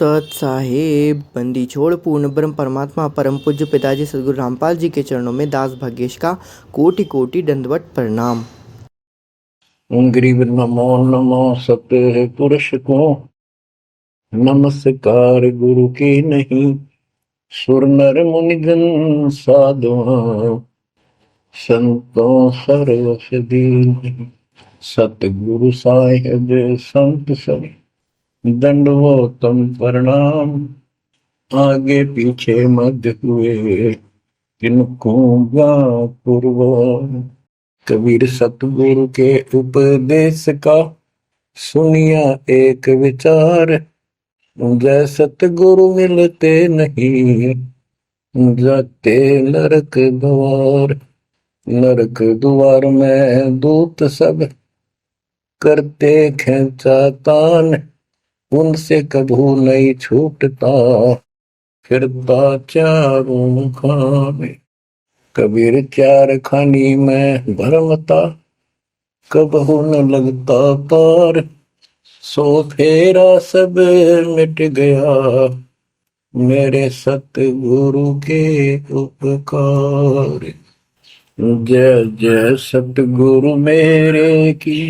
सत साहेब। बंदी छोड़ पूर्ण ब्रह्म परमात्मा परम पूज्य पिताजी सदगुरु रामपाल जी के चरणों में दास भाग्येश का कोटि कोटि दंडवत प्रणाम। गरीब नमो नमो सत्य पुरुष को नमस्कार गुरु की नहीं। सुर नर मुनिजन साधुआ संतों सर्वसदी। सतगुरु साहिब संत सब दंडवतम प्रणाम। आगे पीछे मध्य हुए किनको पूर्व। कबीर सतगुरु के उपदेश का सुनिया एक विचार। जय सतगुरु मिलते नहीं जाते नरक द्वार। नरक द्वार में दूत सब करते खेचा तान। उनसे कभू नहीं छूटता फिरता चारों खाने। कबीर चार खानी में भरमता कबहू न लगता पार। सो फेरा सब मिट गया मेरे सतगुरु के उपकार। जय जय सतगुरु मेरे की।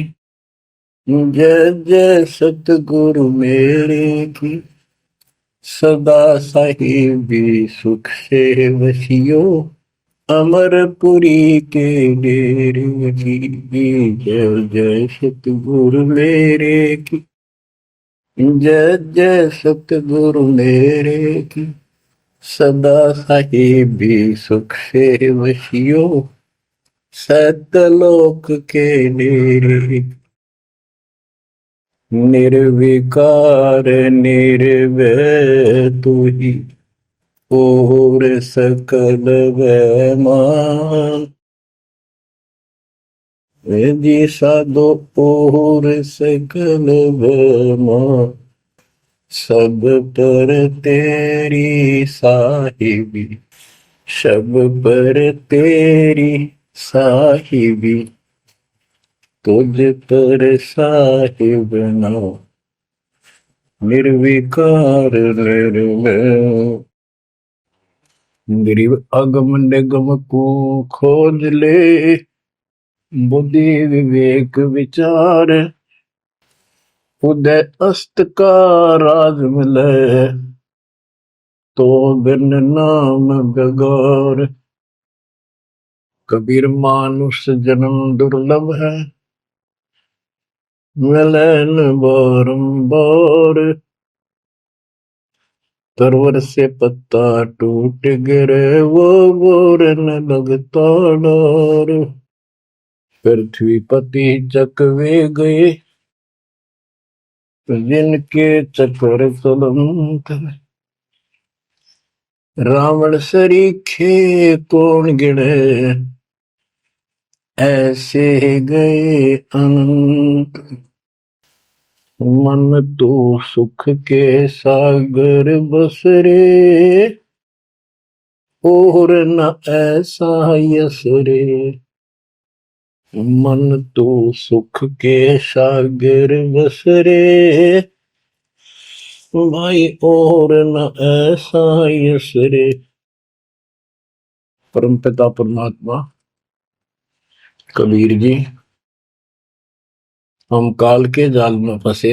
जय जय सतगुरु मेरे की। सदा साहिबी सुख से वसियो अमरपुरी के डेरे की। जय जय सतगुरु मेरे की। जय जय सतगुरु मेरे की। सदा साहिबी सुख से वसियो सतलोक के डेरे। निर्विकार निर्भय तू ही और सकल वैमान। जी साधो और सकल वैमान। सब पर तेरी साहिबी सब पर तेरी साहिबी। तुझ पर साहिब नाम निर्विकार निर्भय। गरीब अगम निगम को खोज ले बुद्धि विवेक विचार। उदय अस्त का राज मिले तो बिन नाम बेगार। कबीर मानुष जन्म दुर्लभ है मिले न बारंबार। तरवर से पत्ता टूट गिरे वो बोर न लगता डार। पृथ्वी पति चकवे गए जिनके चक्र चलंत। रावण सरीखे कौन गिने ऐसे गए अनंत। मन तो सुख के सागर बसरे और न ऐसा यस रे। मन तो सुख के सागर बसरे भाई और न ऐसा यस रे। परमपिता परमात्मा कबीर जी हम काल के जाल में फंसे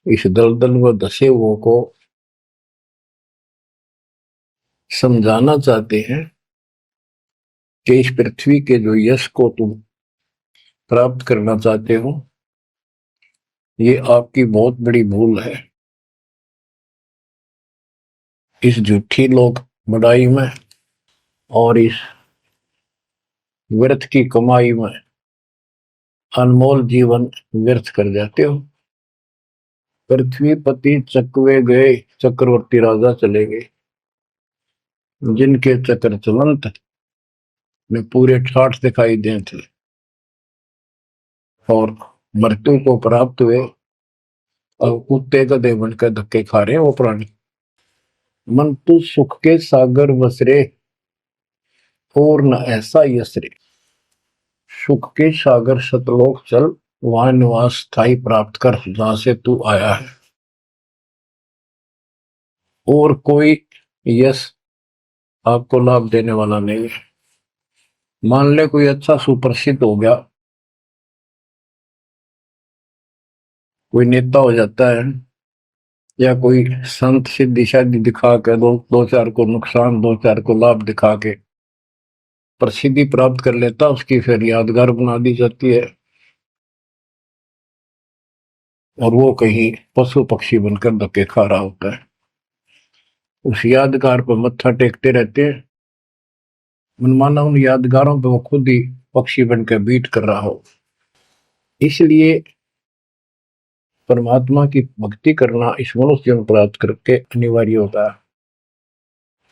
इस दलदल में धसे हुओं को समझाना चाहते हैं कि इस पृथ्वी के जो यश को तुम प्राप्त करना चाहते हो ये आपकी बहुत बड़ी भूल है। इस झूठी लोक बड़ाई में और इस व्यर्थ की कमाई में अनमोल जीवन व्यर्थ कर जाते हो। पृथ्वी पति चकवे गए चक्रवर्ती राजा चले गए जिनके चक्र चलंत में पूरे ठाठ दिखाई दे थे और मृत्यु को प्राप्त हुए और कुत्ते गधे बनकर धक्के खा रहे हैं वो प्राणी। मन तू सुख के सागर बसरे और न ऐसा यसरे। सुख के सागर सतलोक चल वहां निवास स्थायी प्राप्त कर जहां से तू आया है। और कोई यश आपको लाभ देने वाला नहीं है। मान ले कोई अच्छा सुप्रसिद्ध हो गया, कोई नेता हो जाता है, या कोई संत सिद्धि शादी दिखा के दो चार को नुकसान, दो चार को लाभ दिखा के प्रसिद्धि प्राप्त कर लेता, उसकी फिर यादगार बना दी जाती है, और वो कहीं पशु पक्षी बनकर धक्के खा रहा होता है। उस यादगार पर मत्था टेकते रहते हैं, मनमाना उन यादगारों पे वो खुद ही पक्षी बनकर बीट कर रहा हो। इसलिए परमात्मा की भक्ति करना इस मनुष्य जन्म प्राप्त करके अनिवार्य होता है।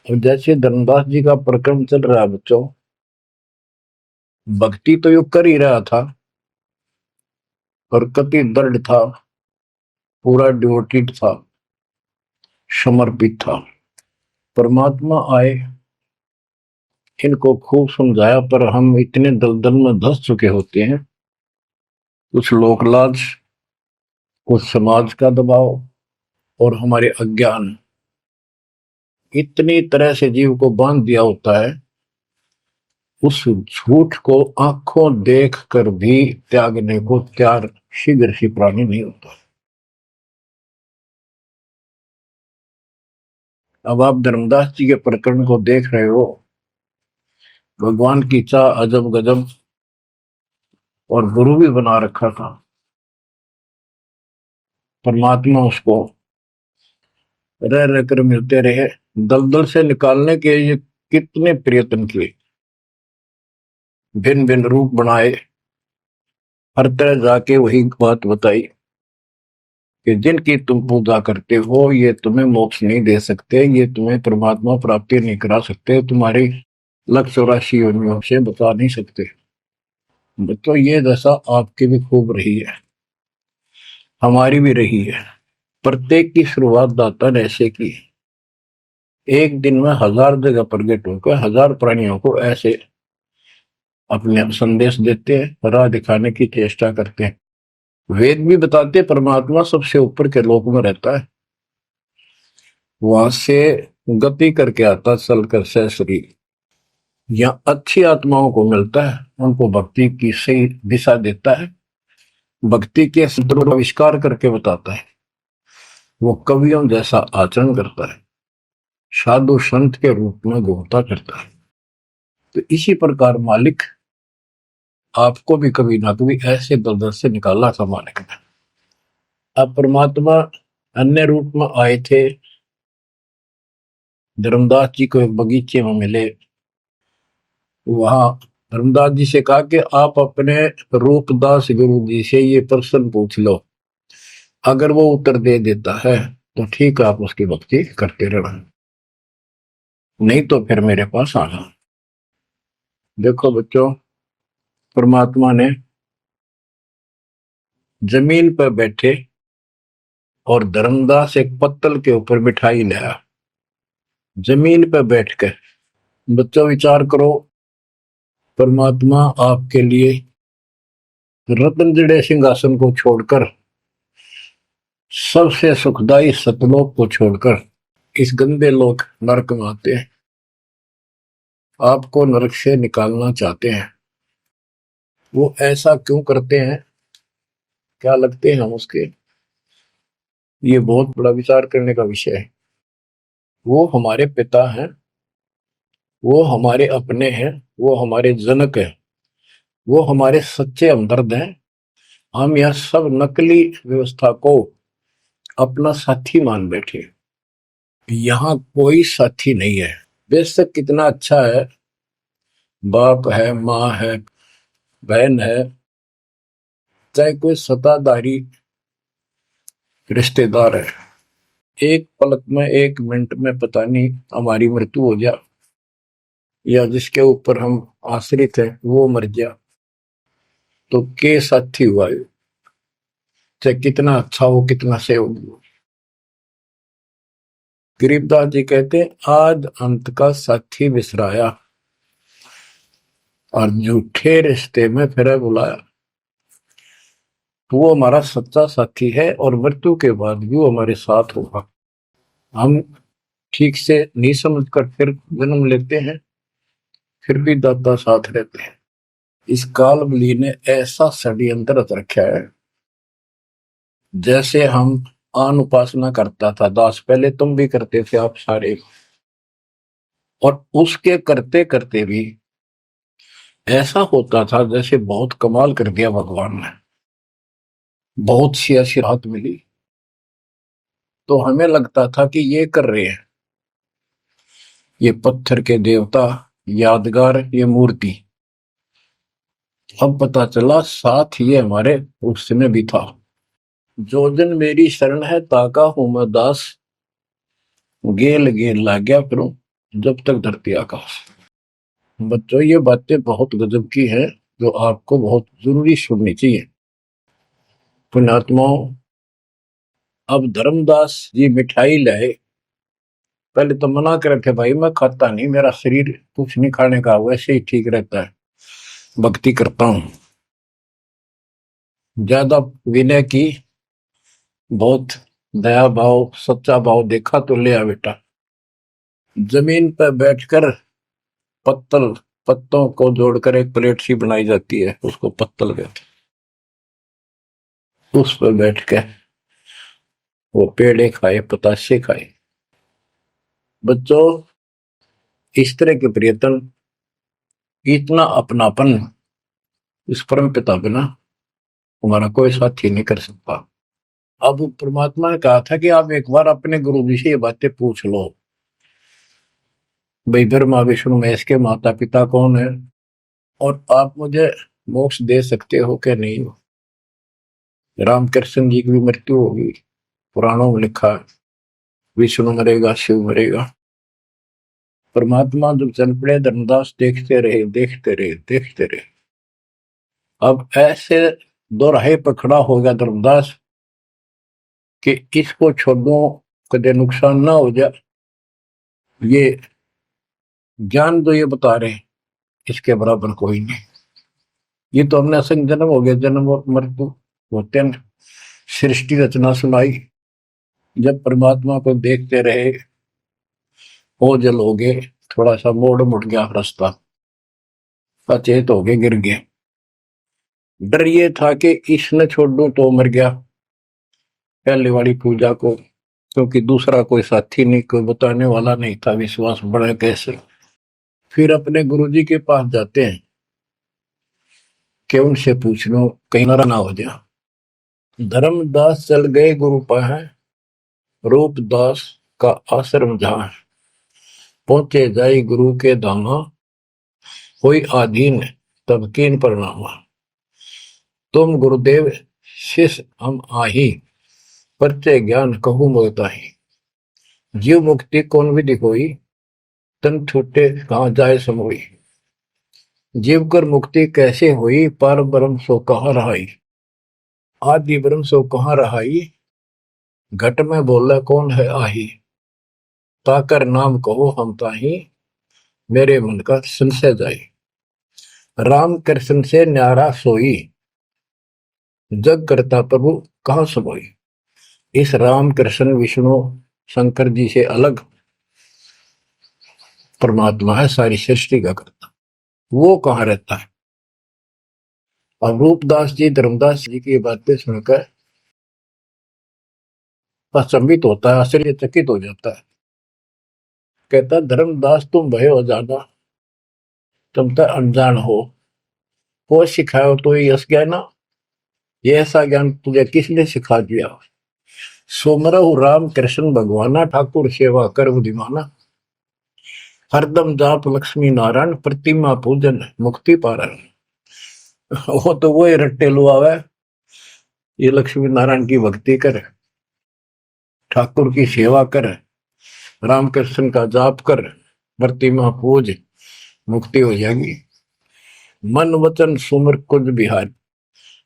और जैसे धर्मदास जी का प्रकरण चल रहा है बच्चों, भक्ति तो यो कर ही रहा था और कति दृढ़ था, पूरा डिवोटेड था, समर्पित था। परमात्मा आए, इनको खूब समझाया, पर हम इतने दलदल में धंस चुके होते हैं, कुछ लोक लाज, कुछ समाज का दबाव और हमारे अज्ञान इतनी तरह से जीव को बांध दिया होता है, उस झूठ को आंखों देख कर भी त्यागने को तैयार शीघ्र सी प्राणी नहीं होता। अब आप धर्मदास जी के प्रकरण को देख रहे हो, भगवान की चाह अजब गजब, और गुरु भी बना रखा था। परमात्मा उसको रह रह कर मिलते रहे, दलदल से निकालने के ये कितने प्रयत्न किए, भिन्न भिन्न रूप बनाए, हर तरह जाके वही बात बताई कि जिनकी तुम पूजा करते हो ये तुम्हें मोक्ष नहीं दे सकते, ये तुम्हें परमात्मा प्राप्ति नहीं करा सकते, तुम्हारी 184 योनियों से बता नहीं सकते। तो ये दशा आपकी भी खूब रही है, हमारी भी रही है। प्रत्येक की शुरुआत दाता ने ऐसे की, एक दिन में 1000 जगह प्रकट होकर 1000 प्राणियों को ऐसे अपने संदेश देते हैं, राह दिखाने की चेष्टा करते हैं। वेद भी बताते परमात्मा सबसे ऊपर के लोक में रहता है, वहां से गति करके आता चल कर सहसरी, या अच्छी आत्माओं को मिलता है, उनको भक्ति की सही दिशा देता है, भक्ति के सूत्र का आविष्कार करके बताता है, वो कवियों जैसा आचरण करता है, साधु संत के रूप में घूमता करता है। तो इसी प्रकार मालिक आपको भी कभी ना कभी ऐसे दलदल से निकाला था मालिक ने। अब परमात्मा अन्य रूप में आए थे, धर्मदास जी को एक बगीचे में मिले, वहां धर्मदास जी से कहा कि आप अपने रूपदास गुरु जी से ये प्रश्न पूछ लो, अगर वो उत्तर दे देता है तो ठीक है, आप उसकी भक्ति करते रहना, नहीं तो फिर मेरे पास आना। देखो बच्चों, परमात्मा ने जमीन पर बैठे और धर्मदास एक पत्तल के ऊपर मिठाई लाया, जमीन पर बैठकर। बच्चों विचार करो, परमात्मा आपके लिए रत्न जड़े सिंहासन को छोड़कर, सबसे सुखदायी सतलोक को छोड़कर इस गंदे लोक नरक में आते हैं, आपको नरक से निकालना चाहते हैं। वो ऐसा क्यों करते हैं, क्या लगते हैं हम उसके, ये बहुत बड़ा विचार करने का विषय है। वो हमारे पिता हैं, वो हमारे अपने हैं, वो हमारे जनक हैं, वो हमारे सच्चे हमदर्द हैं। हम यह सब नकली व्यवस्था को अपना साथी मान बैठे, यहाँ कोई साथी नहीं है। बेशक कितना अच्छा है, बाप है, माँ है, बहन है, चाहे कोई सत्ताधारी रिश्तेदार है, एक पलक में, एक मिनट में पता नहीं हमारी मृत्यु हो जा, या जिसके ऊपर हम आश्रित हैं वो मर गया, तो के साथी हुआ, चाहे कितना अच्छा हो, कितना सेवक हो। गरीबदास जी कहते हैं, आज अंत का साथी बिसराया और झूठे रिश्ते में फिर बुलाया। तो वो हमारा सच्चा साथी है और मृत्यु के बाद भी वो हमारे साथ होगा। हम ठीक से नहीं समझ कर फिर जन्म लेते हैं, फिर भी दादा साथ रहते हैं। इस काल बली ने ऐसा षड्यंत्र रच रखा है, जैसे हम आन उपासना करता था दास, पहले तुम भी करते थे आप सारे, और उसके करते करते भी ऐसा होता था जैसे बहुत कमाल कर दिया भगवान ने, बहुत सी ऐसी राहत मिली। तो हमें लगता था कि ये कर रहे हैं, ये पत्थर के देवता, यादगार, ये मूर्ति। अब पता चला साथ ये हमारे उसमें भी था। जो जन मेरी शरण है ताका हूं मैं दास, गेल गेल ला गया करूं जब तक धरती आकाश। बच्चों ये बातें बहुत गजब की हैं, जो आपको बहुत जरूरी सुननी चाहिए। पुण्यात्माओं, अब धर्मदास जी मिठाई लाए, पहले तो मना कर रखे भाई मैं खाता नहीं, मेरा शरीर कुछ नहीं खाने का, वैसे ही ठीक रहता है, भक्ति करता हूं। ज्यादा विनय की, बहुत दया भाव सच्चा भाव देखा तो ले आ बेटा। जमीन पर बैठकर पत्तल, पत्तों को जोड़कर एक प्लेट सी बनाई जाती है, उसको पत्तल कहते, उस पर बैठ के वो पेड़े खाए, पताशे खाए। बच्चों, इस तरह के प्रियतन, इतना अपनापन इस परम पिता बिना हमारा कोई साथी नहीं कर सकता। अब परमात्मा ने कहा था कि आप एक बार अपने गुरु जी से ये बातें पूछ लो, भाई ब्रह्मा विष्णु महेश के माता पिता कौन है, और आप मुझे मोक्ष दे सकते हो कि नहीं। रामकृष्ण जी की भी मृत्यु होगी, पुराणों में लिखा है, विष्णु मरेगा, शिव मरेगा। परमात्मा जब चल पड़े, धर्मदास देखते रहे देखते रहे देखते रहे। अब ऐसे दोराहे पर खड़ा हो गया धर्मदास कि इसको छोड़ो, कदे नुकसान ना हो जाए। ये ज्ञान जो ये बता रहे, इसके बराबर कोई नहीं। ये तो हमने असंग जन्म हो गया, जन्म और मृत्यु होते हैं। सृष्टि रचना सुनाई, जब परमात्मा को देखते रहे, ओझल हो गए, थोड़ा सा मोड़ मुड़ गया रास्ता, अचेत हो गए, गिर गए। डर ये था कि इसने छोड़ दूं तो मर गया पहले वाली पूजा को, क्योंकि दूसरा कोई साथी नहीं, कोई बताने वाला नहीं था, विश्वास बढ़े कैसे। फिर अपने गुरुजी के पास जाते हैं कि उनसे पूछ लो कहीं ना हो जाए। धर्मदास चल गए गुरु पाए, रूपदास का आश्रम जहां, पहुंचे जाई गुरु के धामा, कोई आधीन तब कीन प्रणामा। तुम गुरुदेव शिष्य हम आही, परचे ज्ञान कहूं मोताही। जीव मुक्ति कौन विधि कोई, तन छूटे कहाँ जाए समोई। जीव कर मुक्ति कैसे हुई, पर ब्रह्म सो कहाँ रहाई। आदि ब्रह्म सो कहाँ रहाई, घट में बोला कौन है आही। ताकर नाम कहो हम ताही, मेरे मन का संशय जाई। राम कृष्ण से न्यारा सोई, जग करता प्रभु कहाँ समोई। इस राम कृष्ण विष्णु शंकर जी से अलग परमात्मा है, सारी सृष्टि का करता, वो कहाँ रहता है। और रूपदास जी धर्मदास जी की बातें सुनकर अचंभित होता है, आश्चर्यचकित हो जाता है। कहता धर्मदास तुम भय हो ज्यादा, तुम तो अनजान हो सिखाओ तो ये यश ज्ञान, ये ऐसा ज्ञान तुझे किसने सिखा दिया। सोमरहु राम कृष्ण भगवाना, ठाकुर सेवा कर बुद्धिमाना। हरदम जाप लक्ष्मी नारायण, प्रतिमा पूजन मुक्ति पारण। वो तो वो रट्टे लुआवे, ये लक्ष्मी नारायण की भक्ति कर, ठाकुर की सेवा कर, रामकृष्ण का जाप कर, प्रतिमा पूज, मुक्ति हो जाएगी। मन वचन सुमर कुंज बिहार,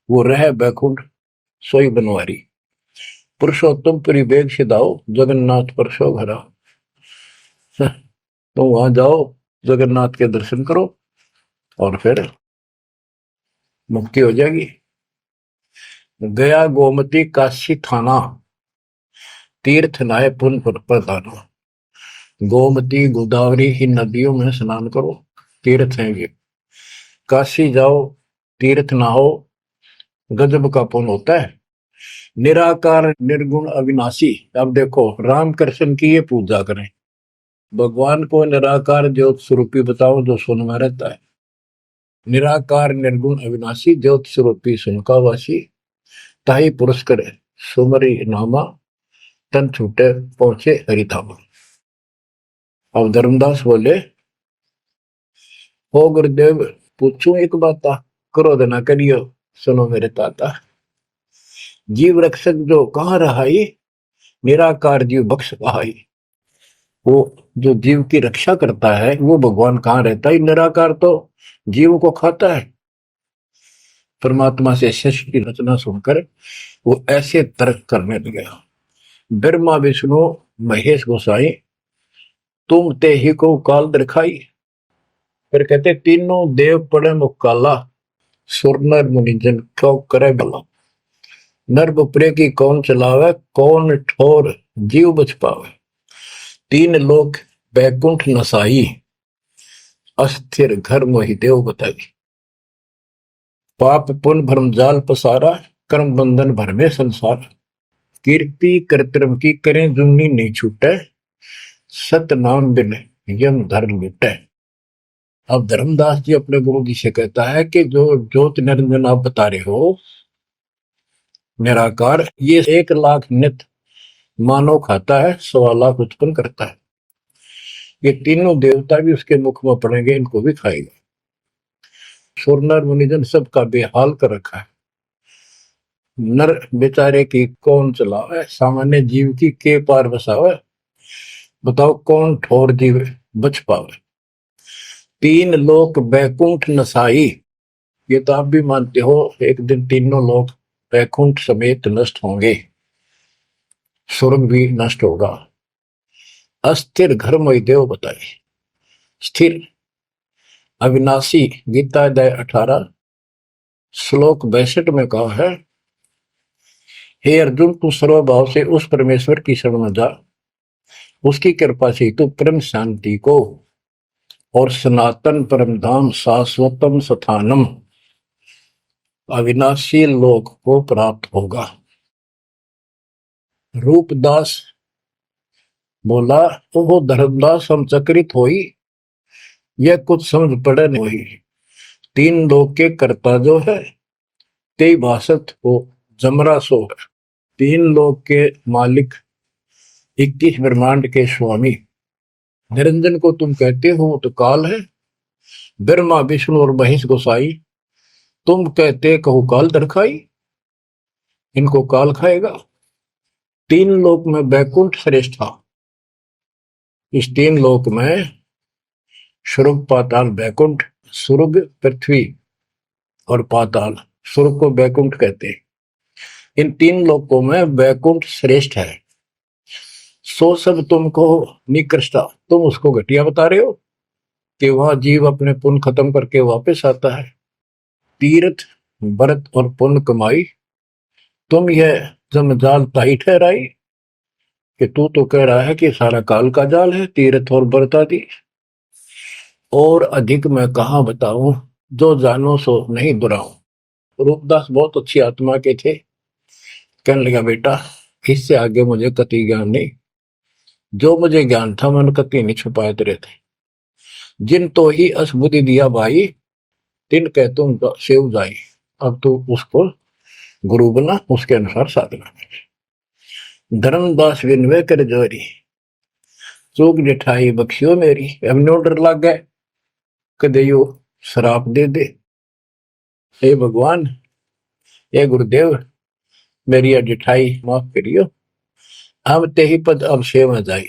वो रह बैकुंठ सोई बनवारी। पुरुषोत्तम पुरी बेग सिदाओ, जगन्नाथ पर शो भरा। तो वहां जाओ, जगन्नाथ के दर्शन करो, और फिर मुक्ति हो जाएगी। गया गोमती काशी थाना, तीर्थ नाय पुन प्रदाना। गोमती गोदावरी इन नदियों में स्नान करो, तीर्थ हैं ये। काशी जाओ, तीर्थ नहाओ, गजब का पुण्य होता है। निराकार निर्गुण अविनाशी। अब देखो, राम कृष्ण की ये पूजा करें, भगवान को निराकार ज्योत स्वरूपी बताओ जो सुन में रहता है। निराकार निर्गुण अविनाशी ज्योत स्वरूपी सुनकावासी, ताही पुरुष करे सुमरी नामा, तन छूटे पहुंचे हरिधामा। अब धर्मदास बोले, हो गुरुदेव पूछूं एक बात, क्रोध न करियो सुनो मेरे ताता। जीव रक्षक जो कहाँ रहाई, निराकार जीव बख्श कहाई। वो जो जीव की रक्षा करता है वो भगवान कहाँ रहता है, निराकार तो जीव को खाता है। परमात्मा से सृष्टि की रचना सुनकर वो ऐसे तर्क करने लगे, ब्रह्मा विष्णु महेश गोसाई तुम ते ही को काल दिखाई। फिर कहते तीनों देव पड़े मुकाला, सुर नर मुनिजन क्यों करे भला। नर बपरे की कौन चलावे, कौन ठोर जीव बच पावे। तीन लोक बैकुंठ नसाई, अस्थिर घर मोहि देव बताई। पाप पुण्य भ्रम जाल पसारा, कर्म बंधन भर में संसार। कीर्ति कर्तव्य की करें जुमनी नहीं छूटे, सत नाम बिन यम धर लुटे। अब धर्मदास जी अपने गुरु जी से कहता है कि जो ज्योत निरंजन आप बता रहे हो निराकार, ये 1,00,000 नित मानव खाता है, 1,25,00,000 उत्पन्न करता है। ये तीनों देवता भी उसके मुख में पड़ेंगे, इनको भी खाएगा। सुर नर मुनिजन सबका बेहाल कर रखा है। नर बेचारे की कौन चलावे, सामान्य जीव की के पार बसावे। बताओ कौन ठोर जीव बच पावे। तीन लोक बैकुंठ नसाई, ये तो आप भी मानते हो एक दिन तीनों लोग बैकुंठ समेत नष्ट होंगे, स्वर्ग भी नष्ट होगा। अस्थिर घर मोहि देव बताए। स्थिर अविनाशी, गीता अध्याय 18 श्लोक 62 में कहा है, हे अर्जुन तू सर्वभाव से उस परमेश्वर की शरण में जा, उसकी कृपा से तू परम शांति को और सनातन परम धाम शाश्वतम स्थानम अविनाशी लोक को प्राप्त होगा। रूपदास बोला, वो धर्मदास हम चकित होई, यह कुछ समझ पड़े नहीं। तीन लोक के कर्ता जो है ते भाषत को जमरा सो है। तीन लोक के मालिक, 21 ब्रह्मांड के स्वामी निरंजन को तुम कहते हो तो काल है। ब्रह्मा विष्णु और महेश गोसाई तुम कहते कहो काल दरखाई, इनको काल खाएगा। तीन लोक में बैकुंठ श्रेष्ठ था। इस तीन लोक में स्वर्ग पाताल बैकुंठ, स्वर्ग पृथ्वी और पाताल, स्वर्ग को बैकुंठ कहते हैं। इन तीन लोकों में बैकुंठ श्रेष्ठ है। सो सब तुमको निकृष्टा, तुम उसको घटिया बता रहे हो कि वह जीव अपने पुण्य खत्म करके वापस आता है। तीर्थ व्रत और पुण्य कमाई, तुम यह जमजाल ताई ठहराई कि तू तो कह रहा है कि सारा काल का जाल है, तीर्थ और व्रत आदि। और अधिक मैं कहाँ बताऊं, जो जानो सो नहीं दुराऊं। रूपदास बहुत अच्छी आत्मा के थे, कहने लगा बेटा इससे आगे मुझे कति ज्ञान नहीं, जो मुझे ज्ञान था मैंने कति नहीं छुपाए तेरे थे। जिन तो ही असबुद्धि दिया भाई, तिन कह तुम सेव जाई। अब तू उसको गुरु बना, उसके अनुसार साधना। धर्मदास विनवे कर जोरी, चूक जिठाई बख्शियो मेरी। अब नो डर लग गए कदे यो श्राप दे दे। हे भगवान, हे गुरुदेव, मेरी जिठाई माफ करियो। हम ते ही पद अब सेवा जाई,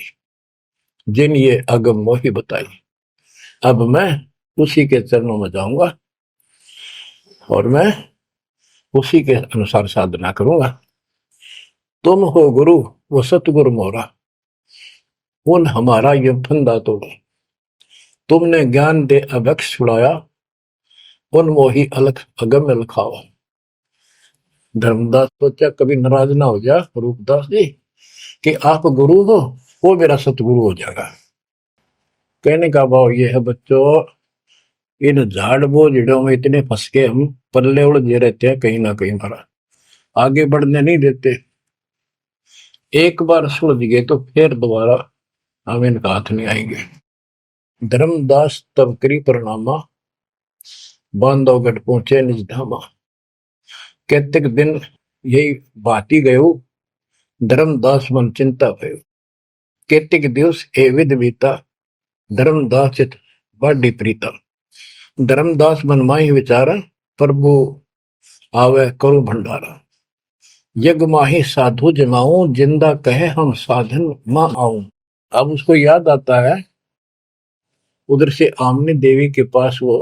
जिन ये अगम मोही बताई। अब मैं उसी के चरणों में जाऊंगा और मैं उसी के अनुसार साधना करूंगा। तुम हो गुरु वो सतगुरु मोरा, उन हमारा ये फंदा तोड़ा। तुमने ज्ञान दे अभक्ष छुड़ाया, उन मोही अलख अगम लखावा। धर्मदास सोचा कभी नाराज ना हो जा रूपदास जी कि आप गुरु हो, वो मेरा सतगुरु हो जाएगा। कहने का भाव ये है बच्चों, इन झाड़ बोझड़ों में इतने फंस के हम पल्ले उलझे रहते हैं, कहीं ना कहीं हमारा आगे बढ़ने नहीं देते। एक बार सुलझ गए तो फिर दोबारा हम इनका हाथ नहीं आएंगे। धर्मदास तब करी प्रणामा, बांधवगढ़ पहुंचे निज धामा। कैतक दिन यही भाती गयो, धर्मदास मन चिंता भयो। कैतक दिवस ए विध बीता, धर्मदास चित बाढ़ी प्रीता। धर्मदास मन माही विचारा, प्रभु आवे करो भंडारा। यज्ञ माही साधु जमाऊं, जिंदा कहे हम साधन मां आऊं। अब उसको याद आता है, उधर से आमनी देवी के पास वो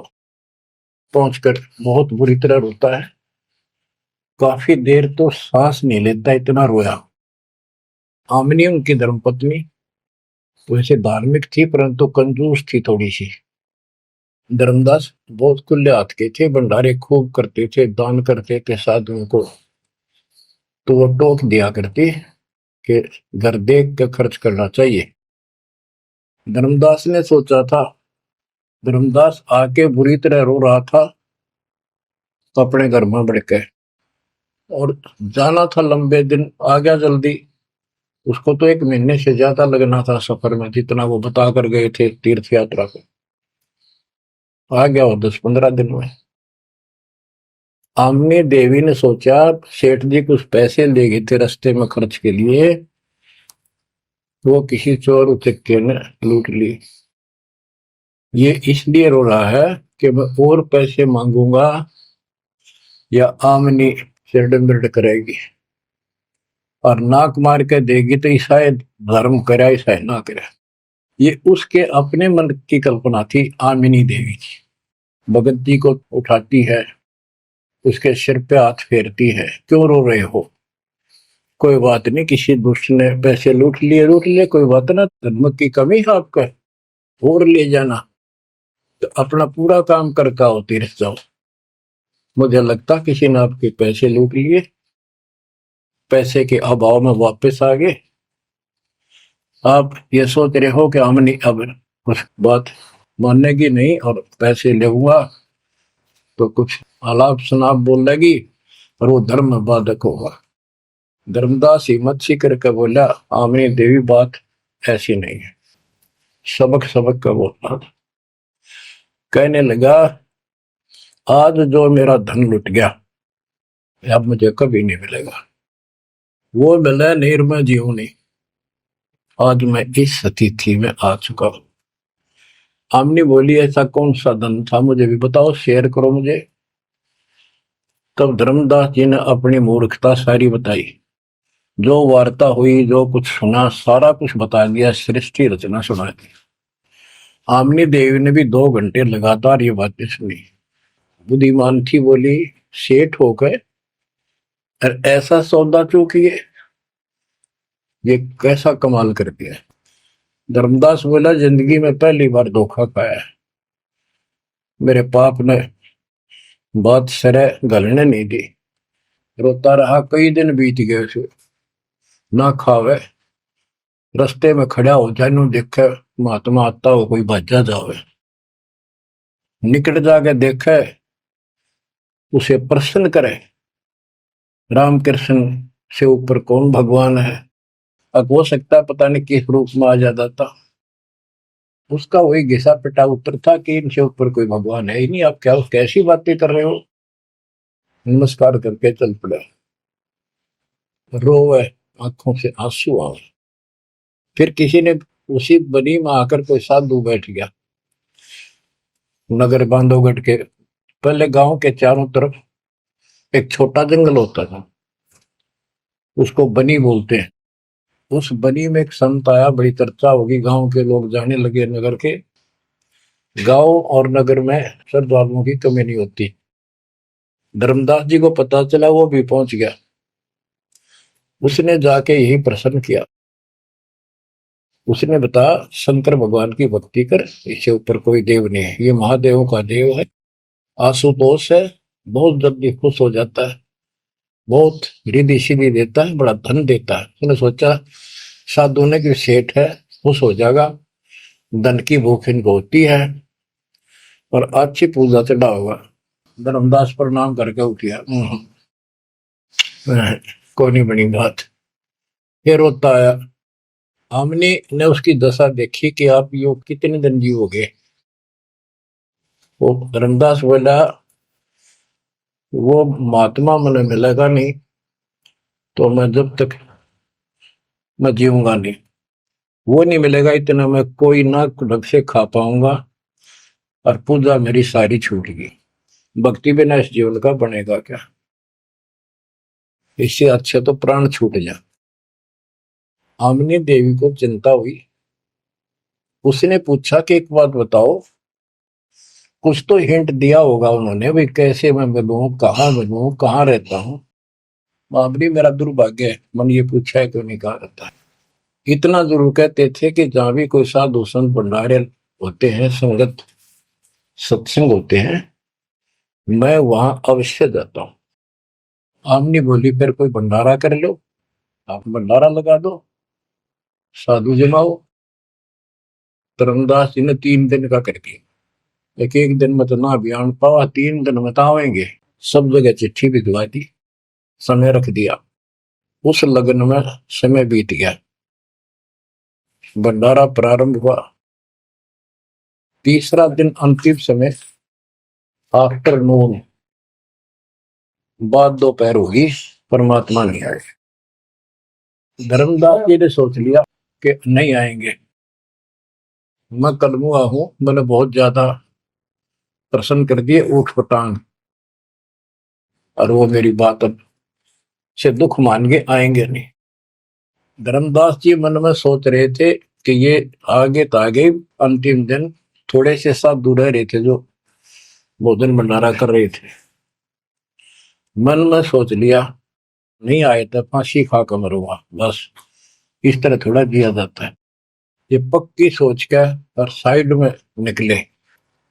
पहुंचकर बहुत बुरी तरह रोता है। काफी देर तो सांस नहीं लेता, इतना रोया। आमनी उनकी धर्मपत्नी वैसे धार्मिक थी परंतु कंजूस थी थोड़ी सी। धर्मदास बहुत खुले हाथ के थे, भंडारे खूब करते थे, दान करते थे साधुओं को। तो वो टोक दिया करती कि घर देख कर खर्च करना चाहिए। धर्मदास ने सोचा था, धर्मदास आके बुरी तरह रो रहा था तो अपने घर में बढ़ के, और जाना था लंबे दिन, आ गया जल्दी। उसको तो 1 महीने से ज्यादा लगना था सफर में, जितना वो बता कर गए थे तीर्थ यात्रा को। आ गया वो 10-15 दिन में। आमनी देवी ने सोचा सेठ जी कुछ पैसे ले गए थे रास्ते में खर्च के लिए, वो किसी चोर उचक्के ने लूट ली। ये इसलिए रो रहा है कि मैं और पैसे मांगूंगा या आमनी से डंड करेगी, और नाक मार के देगी तो ईसाई धर्म करे ईसाई ना करे। ये उसके अपने मन की कल्पना थी। आमिनी देवी की भगत जी को उठाती है, उसके सिर पे हाथ फेरती है, क्यों रो रहे हो, कोई बात नहीं, किसी दुष्ट ने पैसे लूट लिए, कोई बात ना, धर्म की कमी है आपका, और ले जाना, तो अपना पूरा काम करके आओ, तीर्थ जाओ। मुझे लगता किसी ने आपके पैसे लूट लिए, पैसे के अभाव में वापस आ गए। आप ये सोच रहे हो कि हमने अब कुछ बात मानने की नहीं और पैसे ले हुआ तो कुछ आलाप शनाप बोल लगी और वो धर्म बाधक होगा। धर्मदास हिम्मत सी करके बोला, आमनी देवी बात ऐसी नहीं है। सबक का बोलना, कहने लगा, आज जो मेरा धन लुट गया अब मुझे कभी नहीं मिलेगा, वो मिला निर्मय जीवनी। आज मैं इस स्थिति में आ चुका हूं। आमनी बोली, ऐसा कौन सा धन था, मुझे भी बताओ, शेयर करो मुझे। तब धर्मदास जी ने अपनी मूर्खता सारी बताई, जो वार्ता हुई, जो कुछ सुना, सारा कुछ बता दिया, सृष्टि रचना सुना दी। आमनी देवी ने भी 2 घंटे लगातार ये बातें सुनी। बुद्धिमान थी, बोली, सेठ होकर और ऐसा सौदा चूकिए, ये कैसा कमाल कर दिया। धर्मदास बोला, जिंदगी में पहली बार धोखा खाया है, मेरे पाप ने बात सरे गलने नहीं दी। रोता रहा, कई दिन बीत गए उसे, ना खावे, रास्ते में खड़ा हो जाए, नु देखे महात्मा आता हो, कोई भाजा जावे, निकट जाके देखे, उसे प्रश्न करे, राम कृष्ण से ऊपर कौन भगवान है। अब हो सकता है पता नहीं किस रूप में आ जाता था। उसका वही घिसा पिटा उत्तर था कि इनसे ऊपर कोई भगवान है ही नहीं, आप क्या कैसी बातें कर रहे हो। नमस्कार करके चल पड़ा, रोवे, आंखों से आंसू आवे। फिर किसी ने उसी बनी में आकर कोई साधु बैठ गया। नगर बांधवगढ़ के पहले गांव के चारों तरफ एक छोटा जंगल होता था, उसको बनी बोलते हैं। उस बनी में एक संत आया, बड़ी चर्चा होगी, गांव के लोग जाने लगे, नगर के। गांव और नगर में श्रद्धालुओं की कमी नहीं होती। धर्मदास जी को पता चला, वो भी पहुंच गया। उसने जाके यही प्रश्न किया। उसने बताया, शंकर भगवान की भक्ति कर, इससे ऊपर कोई देव नहीं है, ये महादेवों का देव है। आशुतोष है, बहुत जल्दी खुश हो जाता है, बहुत रिद्धि सिद्धि देता है, बड़ा धन देता है। उसने सोचा साधु ने कि सेठ है, खुश हो जाएगा, धन की भूख इनको होती है और अच्छी पूजा चढ़ा होगा। धर्मदास प्रणाम करके उठिया, कोई नहीं बनी बात। फिर होता आया, हमने ने उसकी दशा देखी कि आप यो कितने दिन जीवोगे। वो धर्मदास बोला, वो महात्मा मैंने मिलेगा नहीं तो मैं जब तक मैं जीऊंगा नहीं। वो नहीं मिलेगा इतना मैं कोई ना ढंग से खा पाऊंगा और पूजा मेरी सारी छूट गई। भक्ति बिना इस जीवन का बनेगा क्या? इससे अच्छा तो प्राण छूट जा। आमनी देवी को चिंता हुई। उसने पूछा कि एक बात बताओ, कुछ तो हिंट दिया होगा उन्होंने, भाई कैसे मैं मिलूं, कहाँ रहता हूँ। बाबरी मेरा दुर्भाग्य है, मन ये पूछा है क्यों नहीं कहा रहता है। इतना जरूर कहते थे कि जहां भी कोई साधु संत भंडारे होते हैं, संगत सत्संग होते हैं, मैं वहां अवश्य जाता हूँ। आमनी बोली, फिर कोई भंडारा कर लो, आप भंडारा लगा दो, साधु जमाओ। धर्मदास जी ने 3 दिन का कर दिया। एक दिन में तो ना अभियान पावा, 3 दिन में तो आवेंगे। सब जगह चिट्ठी भिजवा दी, समय रख दिया। उस लगन में समय बीत गया, भंडारा प्रारंभ हुआ। तीसरा दिन अंतिम समय, आफ्टरनून, बाद दोपहर होगी, परमात्मा नहीं आए। धर्मदास जी ने सोच लिया कि नहीं आएंगे, मैं कलमुआ हूं, मैंने बहुत ज्यादा प्रसन्न कर दिए ऊट पटांग, और वो मेरी बात अब से दुख मान के आएंगे नहीं। धर्मदास जी मन में सोच रहे थे कि ये आगे तो आगे अंतिम दिन थोड़े से साथ रह रहे थे जो भोजन भंडारा कर रहे थे। मन में सोच लिया, नहीं आए तो फांसी खा कर मरूंगा, बस इस तरह थोड़ा जिया जाता है। ये पक्की सोच कर और साइड में निकले।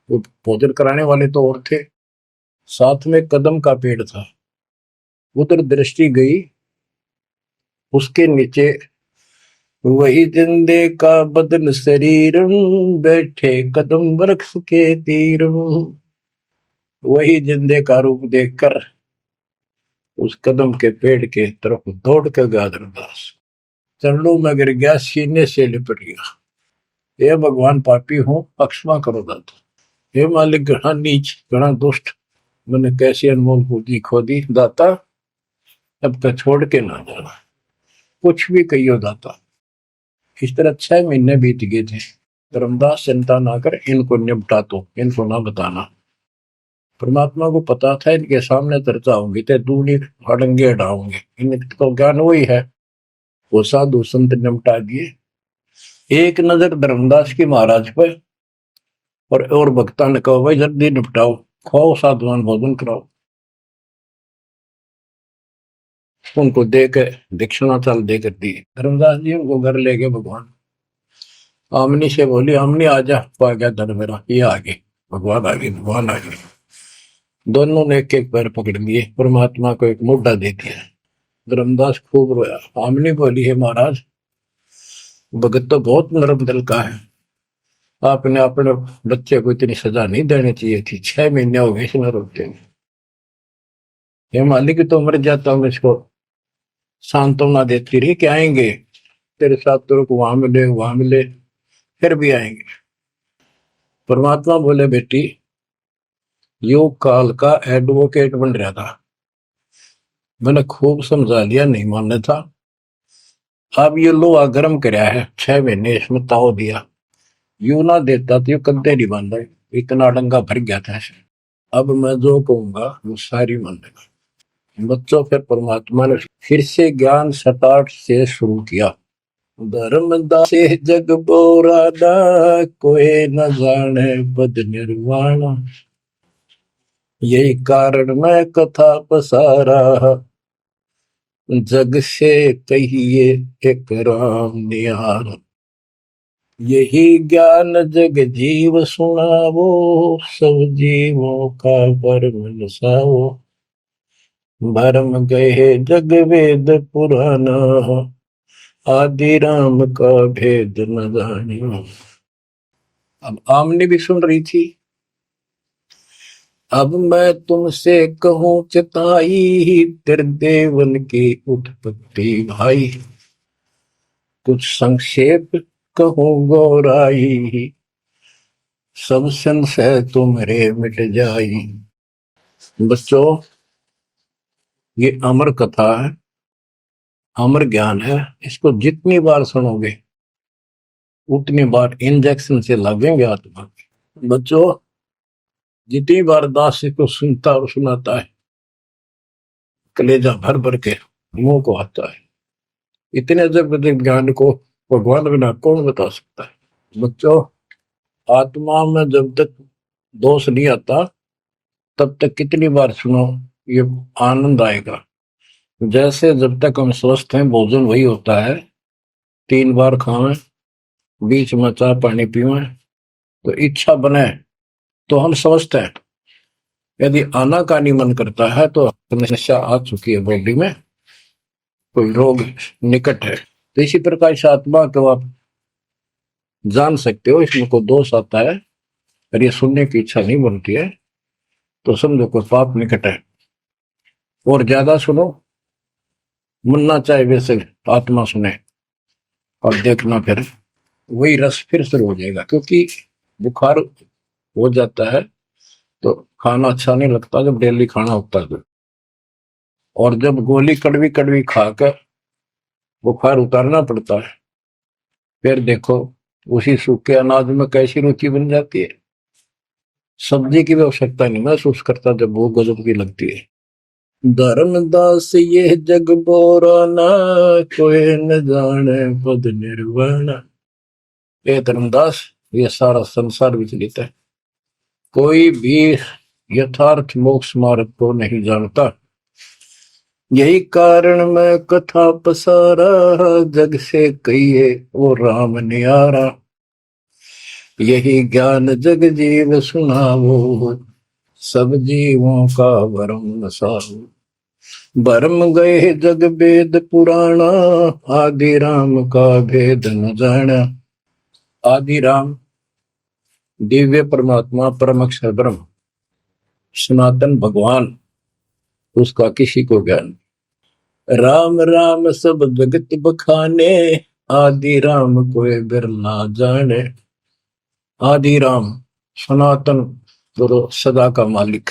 वो भोजन कराने वाले तो और थे, साथ में कदम का पेड़ था। उधर दृष्टि गई, उसके नीचे वही जिंदे का बदन शरीर, बैठे कदम वृक्ष के तीर। वही जिंदे का रूप देखकर उस कदम के पेड़ के तरफ दौड़ कर गया धर्मदास। चरणों में गिर गया, सीने से लिपट गया। हे भगवान, पापी हूं, क्षमा करो दाता। हे मालिक, घना नीच, घना दुष्ट, मैंने कैसी अनमोल पूंजी खो दी दाता, अब तक छोड़ के ना जाना, कुछ भी कहियो दाता। इस तरह 6 महीने बीत गए थे। धर्मदास, चिंता ना कर, इनको निपटा तो, इनको ना बताना। परमात्मा को पता था इनके सामने चर्चा होंगी तो दूनी हड़ंगे हटाओगे, इनको ज्ञान वही है। वो साधु संत निपटा दिए। एक नजर धर्मदास की महाराज पर, और भक्ता ने कहा, भाई जल्दी निपटाओ, खाओ साधुवान भोजन कराओ। उनको देकर दक्षिणा चाल देकर दी। धर्मदास जी उनको घर ले गए भगवान। आमनी से बोली, आमनी आजा, पा गया धन मेरा, ये आगे भगवान आगे, भगवान आगे। दोनों ने एक एक पैर पकड़ लिए, परमात्मा को एक मुद्दा दे दिया। धर्मदास खूब रोया। आमनी बोली, है महाराज, भगत तो बहुत नरम दिल का है, आपने अपने बच्चे को इतनी सजा नहीं देनी चाहिए थी। 6 महीने हो गए इसने रोते। ये मालिक तो मर जाता हूँ, इसको सांत्वना देती रही कि आएंगे तेरे साथ, तेरे को वहां मिले, फिर भी आएंगे। परमात्मा बोले, बेटी, योग काल का एडवोकेट बन रहा था, मैंने खूब समझा लिया, नहीं मानने था। अब ये लोहा गर्म कराया है, 6 महीने इसमें ताव दिया, यू ना देता तो यू कद्दे नहीं बांधा, इतना डंगा भर गया था ऐसे। अब मैं जो कहूंगा वो सारी मान लेगा। बच्चों, फिर परमात्मा ने फिर से ज्ञान स्टार्ट से शुरू किया। धर्मदास से जग बोरादा, कोई न जाने बद निर्वाणा, यही कारण मैं कथा पसारा, जग से कहिए एक राम निहार। यही ज्ञान जग जीव सुनावो, सब जीवों का भरम नसावो। भरम गए जग वेद पुराना, आदि राम का भेद न जानियो। अब आमने भी सुन रही थी। अब मैं तुमसे कहूं चिताई, त्रिदेवन की उत्पत्ति भाई, कुछ संक्षेप कहूं गौराई, सब संशय तुमरे मिट जाई। बच्चों, ये अमर कथा है, अमर ज्ञान है। इसको जितनी बार सुनोगे उतनी बार इंजेक्शन से लगेंगे आत्मा में। बच्चों, जितनी बार दास इसको सुनता और सुनाता है, कलेजा भर भर के मुंह को आता है। इतने अजब अजब ज्ञान को भगवान बिना कौन बता सकता है। बच्चों, आत्मा में जब तक दोष नहीं आता तब तक कितनी बार सुनो ये आनंद आएगा। जैसे जब तक हम स्वस्थ हैं भोजन वही होता है, 3 बार खाएं, बीच में चाय पानी पीवें, तो इच्छा बने तो हम स्वस्थ हैं। यदि आनाकानी मन करता है तो समस्या आ चुकी है, बॉडी में कोई रोग निकट है। तो इसी प्रकार इस आत्मा को आप जान सकते हो, इसमें कोई दोष आता है और ये सुनने की इच्छा नहीं बनती है तो समझो कोई पाप निकट है। और ज्यादा सुनो, मन ना चाहे वैसे आत्मा सुने, और देखना फिर वही रस फिर शुरू हो जाएगा। क्योंकि बुखार हो जाता है तो खाना अच्छा नहीं लगता जब डेली खाना होता है तो। और जब गोली कड़वी कड़वी खाकर बुखार उतारना पड़ता है, फिर देखो उसी सूखे अनाज में कैसी रुचि बन जाती है। सब्जी की भी आवश्यकता नहीं महसूस करता जब वो गजब की लगती है। धर्मदास ये जग बोरा ना, कोई न जाने पद निर्वाण। ये धर्मदास, ये सारा संसार विचलित है, कोई भी यथार्थ मोक्ष मार्ग को नहीं जानता। यही कारण मैं कथा पसारा, जग से कहिए वो राम नियारा। यही ज्ञान जग जीव सुनावो, सब जीवों का भरम नसावो। भरम गए जग वेद पुराणा, आदि राम का भेद न जाना। आदि राम दिव्य परमात्मा परम अक्षर ब्रह्म सनातन भगवान, उसका किसी को ज्ञान। राम राम सब जगत बखाने, आदि राम कोई बिरला जाने। आदि राम सनातन गुरु सदा का मालिक।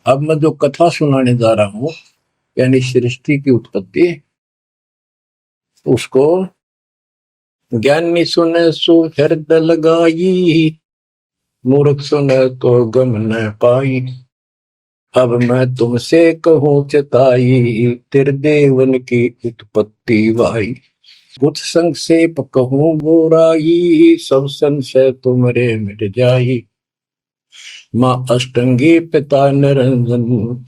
अब मैं जो कथा सुनाने जा रहा हूं, यानी सृष्टि की उत्पत्ति, उसको ज्ञानी सुने सो हृदय लगाई, मूर्ख सुने तो गम न पाई। अब मैं तुमसे कहूं चिताई, त्रिदेवन की उत्पत्ति वाई। कुछ संक्षेप कहूं गोराई, सब संशय तुमरे मिट जाई। माँ अष्टंगी पिता निरंजन,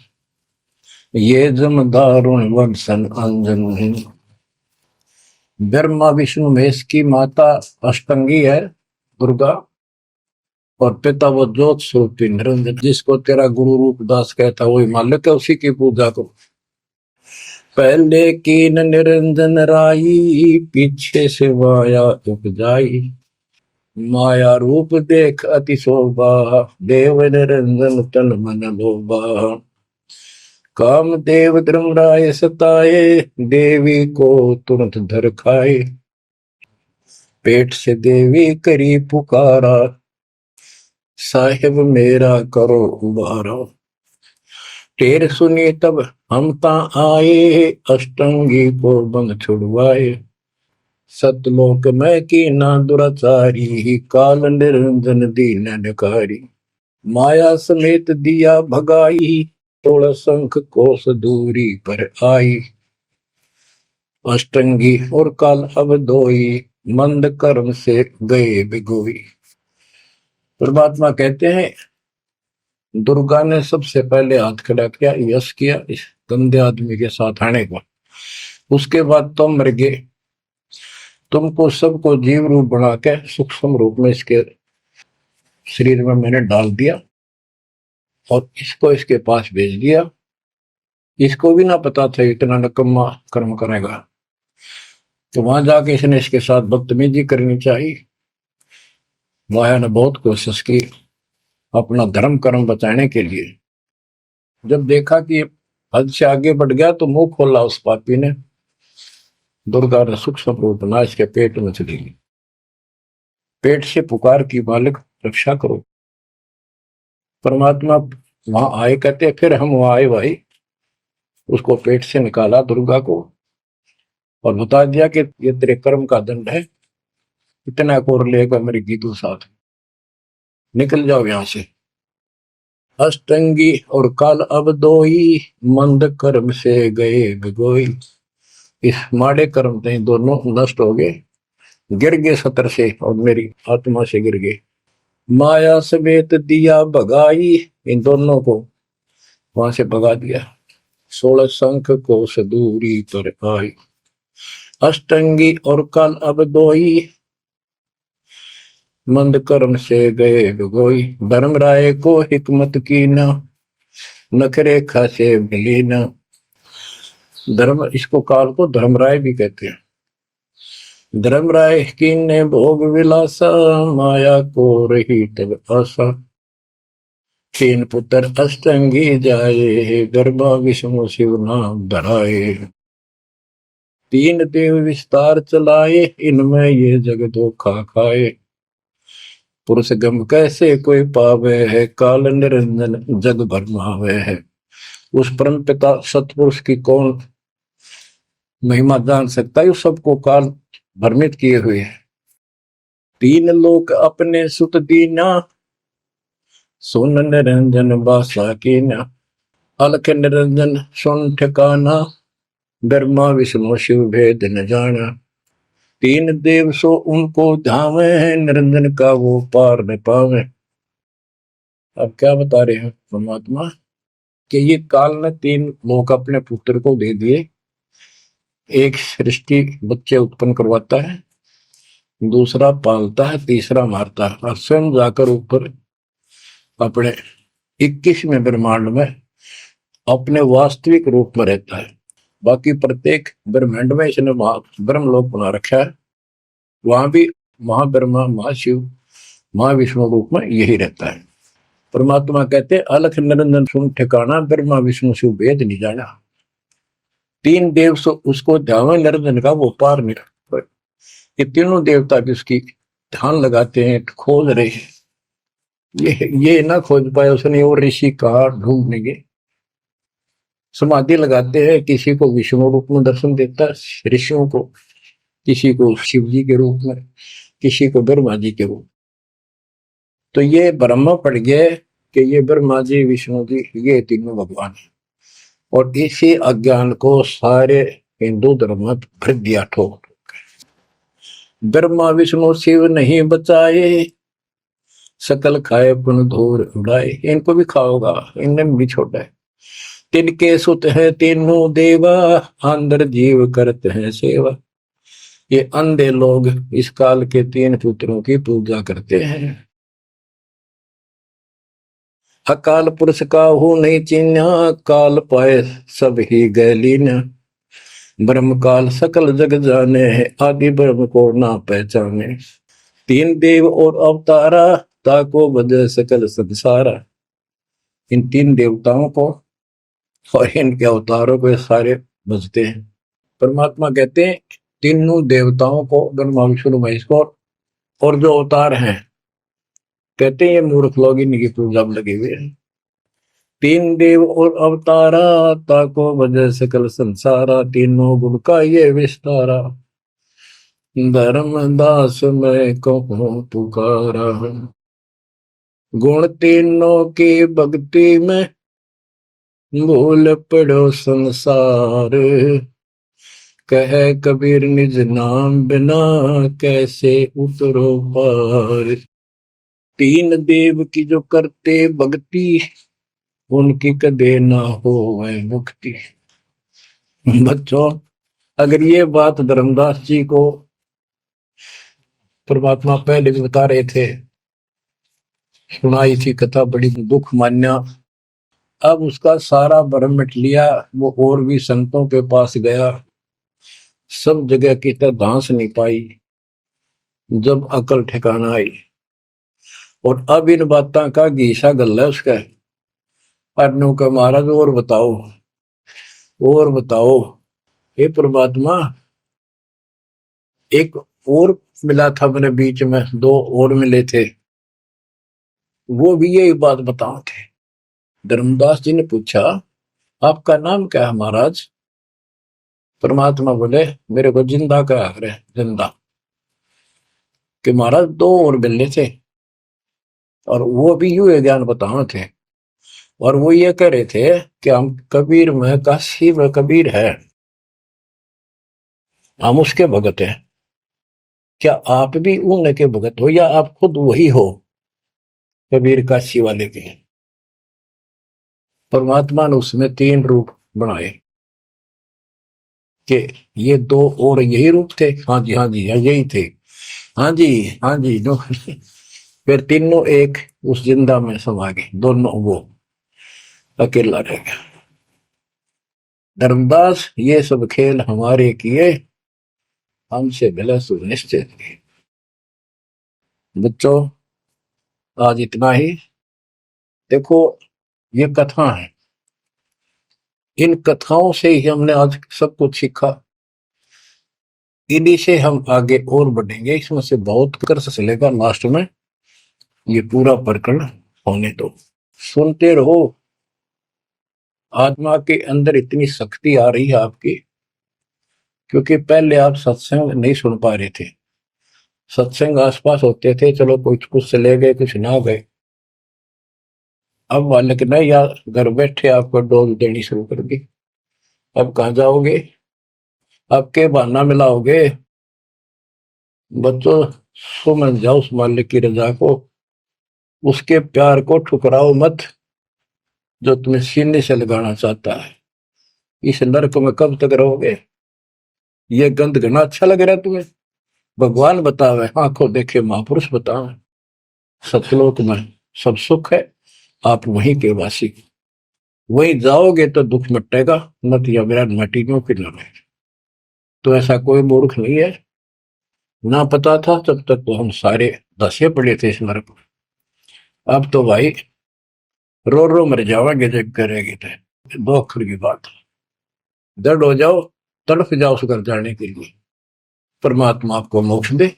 ये जम दारुण वंशन अंजन। ब्रह्मा विष्णु महेश की माता अष्टंगी है दुर्गा, और पिता वो ज्योत स्वरूपी निरंजन। जिसको तेरा गुरु रूप दास कहता वही मालिक है, उसी की पूजा करो। पहले कीन निरंजन राई, पीछे से माया उपजाई। माया रूप देख अति शोभा, देव निरंजन तन मन लोभा। काम देव धर्मराय सताए, देवी को तुरंत धर खाए। पेट से देवी करी पुकारा, साहिब मेरा करो उबारा। टेर सुनी तब हम ता आए, अष्टंगी को बंद छुड़वाए। सतलोक में की ना दुराचारी, काल निरंजन दीन नकारी। माया समेत दिया भगाई, तोड़ शंख कोस दूरी पर आई। अष्टंगी और काल अब दोई, मंद कर्म से गए बिगोई। परमात्मा कहते हैं दुर्गा ने सबसे पहले हाथ खड़ा किया, यश किया इस गंदे आदमी के साथ आने को। उसके बाद तुम मर गए, तुमको सबको जीव रूप बना के सूक्ष्म रूप में इसके शरीर में मैंने डाल दिया और इसको इसके पास भेज दिया। इसको भी ना पता था इतना नकम्मा कर्म करेगा, तो वहां जाके इसने इसके साथ बदतमीजी करनी चाहिए। माया ने बहुत कोशिश की अपना धर्म कर्म बचाने के लिए। जब देखा कि हद से आगे बढ़ गया तो मुंह खोला उस पापी ने। दुर्गा ने सूक्ष्म रूप बना इसके पेट में चली गई। पेट से पुकार की, मालिक रक्षा करो। परमात्मा वहां आए, कहते फिर हम वहां आए भाई, उसको पेट से निकाला दुर्गा को और बता दिया कि ये तेरे कर्म का दंड है, इतना कोर लेगा मेरी गीतू साथ, निकल जाओ यहां से। अष्टंगी और काल अब दोई, मंद कर्म से गए बिगोई। इस माड़े कर्म से दोनों नष्ट हो गए, गिर गए सतर से और मेरी आत्मा से गिर गए। माया समेत दिया भगाई, इन दोनों को वहां से भगा दिया। 16 शंख को सदूरी पर आई, अष्टंगी और काल अब दोई, मंद कर्म से गए बिगोई। धर्मराय को हिकमत की न, नखरे खासे मिली न। धर्म, इसको काल को धर्मराय भी कहते हैं। धर्मराय की ने भोग विलासा, माया को रही तब आशा। 3 पुत्र अष्टंगी जाए, गर्भा विष्णु शिव नाम धराए। 3 देव विस्तार चलाए, इनमें ये जग धोखा खाए। पुरुष गम कैसे कोई पावे है, काल निरंजन जग भरमावे है। उस परम पिता सतपुरुष की कौन महिमा जान सकता है, सबको काल भ्रमित किए हुए है। 3 लोक अपने सुत दीना, सुन निरंजन बासा कीना। अलख निरंजन सुन ठिकाना, ब्रह्मा विष्णु शिव भेद न जाना। 3 देव सो उनको धावे, निरंजन का वो पार न पावे। अब क्या बता रहे हैं परमात्मा कि ये काल ने 3 लोक अपने पुत्र को दे दिए। एक सृष्टि बच्चे उत्पन्न करवाता है, दूसरा पालता है, तीसरा मारता है, और स्वयं जाकर ऊपर अपने 21वें ब्रह्मांड में अपने वास्तविक रूप में रहता है। बाकी प्रत्येक ब्रह्मांड में इसने ब्रह्मलोक बना रखा है, वहां भी महाब्रह्मा महाशिव महाविष्णु रूप में यही रहता है। परमात्मा कहते अलख निरंजन सुन ठिकाना, ब्रह्मा विष्णु शिव भेद नहीं जाना। 3 देव सो उसको ध्यान निरंजन का वो पार नहीं। ये तीनों देवता भी उसकी ध्यान लगाते हैं, खोज रहे हैं। ये ना खोज पाए उसने, और ऋषि कहा ढूंढने, समाधि लगाते हैं। किसी को विष्णु रूप में दर्शन देता है ऋषियों को, किसी को शिव जी के रूप में, किसी को ब्रह्मा जी के रूप। तो ये ब्रह्म पड़ गए कि ये ब्रह्मा जी विष्णु जी ये तीनों भगवान है, और इसी अज्ञान को सारे हिंदू धर्म में भर दिया ठोक। ब्रह्मा विष्णु शिव नहीं बचाए, सकल खाए पुन धूर उड़ाए। इनको भी खाओगा, इनने भी छोड़ा है। तिनके सुत है तीनों देवा, अंदर जीव करते हैं सेवा। ये अंधे लोग इस काल के 3 पुत्रों की पूजा करते हैं। अकाल पुरुष का हो नहीं चिन्ह, काल पाए सब ही गैलीन। ब्रह्म काल सकल जग जाने, आदि ब्रह्म को ना पहचाने। 3 देव और अवतारा, ताको बजे सकल संसारा। इन 3 देवताओं को और इनके अवतारों को सारे बजते हैं। परमात्मा कहते हैं तीनों देवताओं को, ब्रह्मा विष्णु महेश को, और जो अवतार हैं, कहते हैं ये मूर्ख लोग इनकी पूजा में लगे हुए हैं। 3 देव और अवतारा, ताको वजह सकल संसारा। तीनों गुण का ये विस्तारा, धर्म दास मैं कहूँ पुकारा। गुण तीनों की भक्ति में, भूल पड़ो संसार। कह कबीर निज नाम बिना, कैसे उतरो पार। 3 देव की जो करते भक्ति, उनकी कदे ना हो वह मुक्ति। बच्चों, अगर ये बात धर्मदास जी को परमात्मा पहले भी बता रहे थे, सुनाई थी कथा, बड़ी दुख मान्या। अब उसका सारा भरम मिट लिया। वो और भी संतों के पास गया, सब जगह की तरह धांस नहीं पाई। जब अकल ठिकाना आई, और अब इन बातों का घीसा गल है उसका। पढ़ने का महाराज और बताओ हे परमात्मा, एक और मिला था मेरे बीच में, दो और मिले थे, वो भी यही बात बताओ थे। धर्मदास जी ने पूछा आपका नाम क्या है महाराज? परमात्मा बोले मेरे को जिंदा का है, जिंदा। कि महाराज दो और मिलने थे, और वो भी यूं ज्ञान बताओ थे, और वो ये कह रहे थे कि हम कबीर में काशी में कबीर है, हम उसके भगत हैं। क्या आप भी उनके भगत हो, या आप खुद वही हो कबीर काशी वाले के? परमात्मा ने उसमें तीन रूप बनाए कि ये दो और यही रूप थे। हाँ जी, हाँ जी, यही थे। हाँ जी, हाँ जी, दो। फिर तीनों एक उस जिंदा में समा गए, दोनों वो अकेला रह गया। धर्मदास ये सब खेल हमारे किए, हमसे मिला सुनिश्चित। बच्चों आज इतना ही। देखो ये कथा है, इन कथाओं से ही हमने आज सब कुछ सीखा, इन्हीं से हम आगे और बढ़ेंगे। इसमें से बहुत कर चलेगा, लास्ट में ये पूरा प्रकरण होने दो, सुनते रहो। आत्मा के अंदर इतनी शक्ति आ रही है आपकी, क्योंकि पहले आप सत्संग नहीं सुन पा रहे थे। सत्संग आसपास होते थे, चलो कुछ कुछ चले गए, कुछ ना गए। अब मालिक ने या घर बैठे आपको डोज देनी शुरू कर दी। अब कहाँ जाओगे? अब के बहाना मिलाओगे? बच्चों समझ जाओ उस मालिक की रजा को, उसके प्यार को ठुकराओ मत, जो तुम्हें सीने से लगाना चाहता है। इस नरक में कब तक रहोगे? ये गंध घना अच्छा लग रहा है तुम्हें? भगवान बतावे, आंखों देखे महापुरुष बतावे, सतलोक में सब सुख है, आप वहीं के वासी, वहीं जाओगे तो दुख मिटेगा, मत या विराट मटी क्यों फिर लगे। तो ऐसा कोई मूर्ख नहीं है, ना पता था तब तक तो हम सारे दसे पड़े थे इस नरक में। अब तो भाई रो रो मर जाओगे जब करेगी तो। दो अक्षर की बात, दर्द हो जाओ, तड़फ जाओ उस घर जाने के लिए। परमात्मा आपको मोक्ष दे,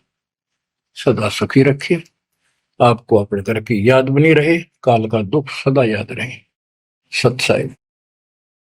सदा सुखी रखे, आपको अपने घर की याद बनी रहे, काल का दुख सदा याद रहे। सत्साई।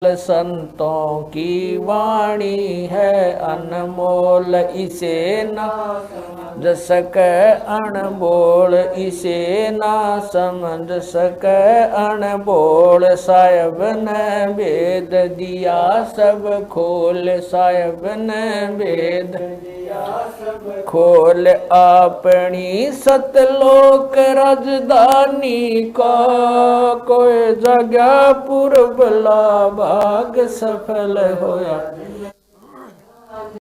संतों की वाणी है अनमोल, इसे ना समझ सके अनबोल, इसे ना समझ सके अनबोल। साहिब ने वेद दिया सब खोल, साहिब ने वेद दिया सब खोल। अपनी सतलोक राजधानी का कोई जगह पूर्व भाग सफल होया,